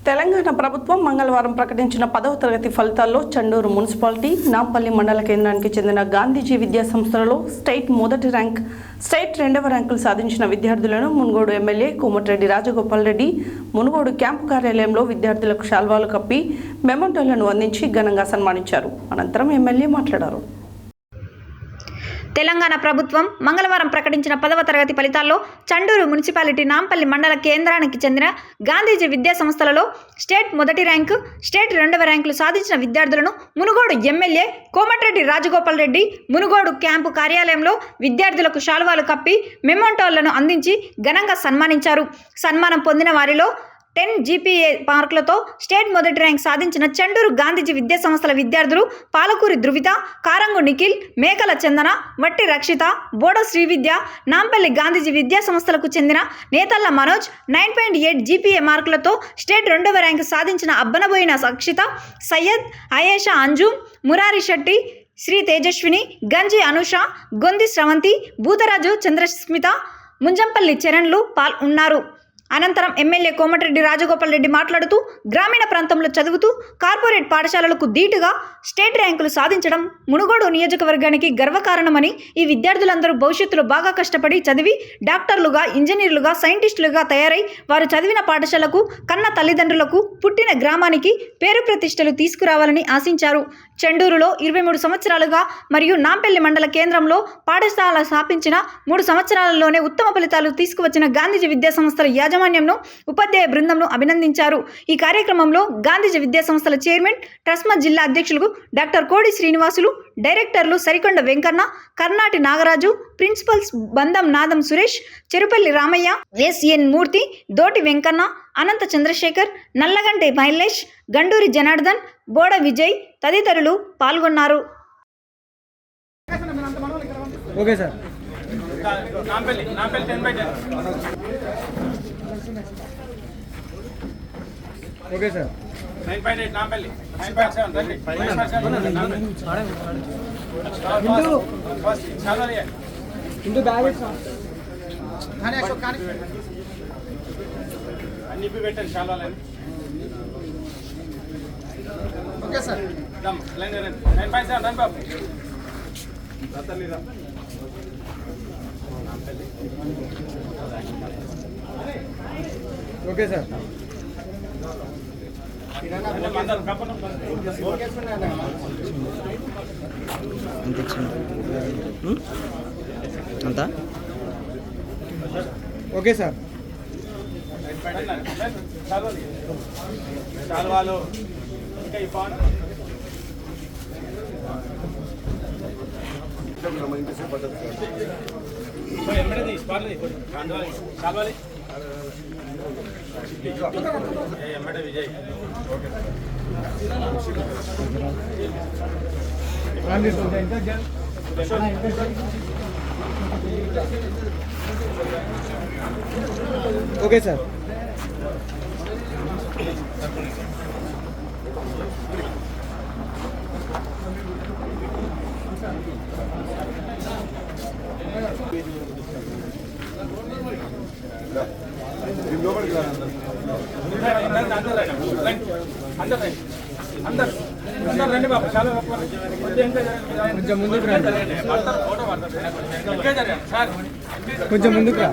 తెలంగాణ ప్రభుత్వం మంగళవారం ప్రకటించిన 10వ తరగతి ఫలితాల్లో చండూరు మున్సిపాలిటీ నాంపల్లి మండల కేంద్రానికి చెందిన గాంధీజీ విద్యా సంస్థలలో స్టేట్ మొదటి ర్యాంక్, స్టేట్ రెండవ ర్యాంకులు సాధించిన విద్యార్థులను మునుగోడు ఎమ్మెల్యే కోమటిరెడ్డి రాజగోపాల్ రెడ్డి మునుగోడు క్యాంపు కార్యాలయంలో విద్యార్థులకు శాల్వాలు కప్పి మెమోంటోలను అందించి ఘనంగా సన్మానించారు. అనంతరం ఎమ్మెల్యే మాట్లాడారు. తెలంగాణ ప్రభుత్వం మంగళవారం ప్రకటించిన 10వ తరగతి ఫలితాల్లో చండూరు మున్సిపాలిటీ నాంపల్లి మండల కేంద్రానికి చెందిన గాంధీజీ విద్యా సంస్థలలో స్టేట్ మొదటి ర్యాంకు, స్టేట్ రెండవ ర్యాంకులు సాధించిన విద్యార్థులను మునుగోడు ఎమ్మెల్యే కోమటిరెడ్డి రాజగోపాల్ రెడ్డి మునుగోడు క్యాంపు కార్యాలయంలో విద్యార్థులకు శాలువాలు కప్పి మెమోంటోలను అందించి ఘనంగా సన్మానించారు. సన్మానం పొందిన వారిలో 10 GPA మార్కులతో స్టేట్ మొదటి ర్యాంక్ సాధించిన చండూరు గాంధీజీ విద్యా సంస్థల విద్యార్థులు పాలకూరి ధృవిత, కారంగు నిఖిల్, మేకల చందన, వట్టి రక్షిత, బోడ శ్రీవిద్య, నాంపల్లి గాంధీజీ విద్యా సంస్థలకు చెందిన నేతల్ల మనోజ్ 9.8 GPA మార్కులతో స్టేట్ రెండవ ర్యాంకు సాధించిన అబ్బనబోయిన అక్షిత, సయ్యద్, అయేషా అంజు, మురారి శెట్టి, శ్రీ తేజస్విని, గంజి అనుష, గొంది స్రవంతి, భూతరాజు చంద్రస్మిత, ముంజంపల్లి చరణ్లు ఉన్నారు. అనంతరం ఎమ్మెల్యే కోమటిరెడ్డి రాజగోపాల్ రెడ్డి మాట్లాడుతూ గ్రామీణ ప్రాంతంలో చదువుతూ కార్పొరేట్ పాఠశాలలకు ధీటుగా స్టేట్ ర్యాంకులు సాధించడం మునుగోడు నియోజకవర్గానికి గర్వకారణమని, ఈ విద్యార్థులందరూ భవిష్యత్తులో బాగా కష్టపడి చదివి డాక్టర్లుగా, ఇంజనీర్లుగా, సైంటిస్టులుగా తయారై వారు చదివిన పాఠశాలకు, కన్న తల్లిదండ్రులకు, పుట్టిన గ్రామానికి పేరు ప్రతిష్టలు తీసుకురావాలని ఆశించారు. చండూరులో 23 సంవత్సరాలుగా మరియు నాంపల్లి మండల కేంద్రంలో పాఠశాల స్థాపించిన 3 సంవత్సరాలలోనే ఉత్తమ ఫలితాలు తీసుకువచ్చిన గాంధీజీ విద్యా సంస్థల యాజమాన్యంను, ఉపాధ్యాయ బృందంను అభినందించారు. ఈ కార్యక్రమంలో గాంధీజీ విద్యా సంస్థల చైర్మన్, ట్రస్మా జిల్లా అధ్యక్షులు డాక్టర్ కోడి శ్రీనివాసులు, డైరెక్టర్లు సరికొండ వెంకన్న, కర్నాటి నాగరాజు, ప్రిన్సిపల్స్ బందం నాదం సురేష్, చెరుపల్లి రామయ్య, SN మూర్తి, దోటి వెంకన్న, అనంత చంద్రశేఖర్, నల్లగంటి మహేష్, గండూరి జనార్దన్, బోడ విజయ్ తదితరులు పాల్గొన్నారు. Okay sir. Okay sir. 9.8 Nampally 9.7 రండి 9.7 ఇందు బ్యాగ్ కానీ అశోక్ కానీ అన్ని పెట్టండి చాలాలని. Okay sir. దమ్ లైన్ రండి 9.7 రండి బాబు. Okay sir. అంతా ఓకే సార్. చాలు ఇంకా ఈ పాన్ ఎమ్మడది పార్లది చాలు ఎమ్మడ విజయ్. Okay okay sir. అందరు రండి బాబు. చాలా కొంచెం ముందుకు రండి. ఫోటో సార్ కొంచెం ముందుకు రా.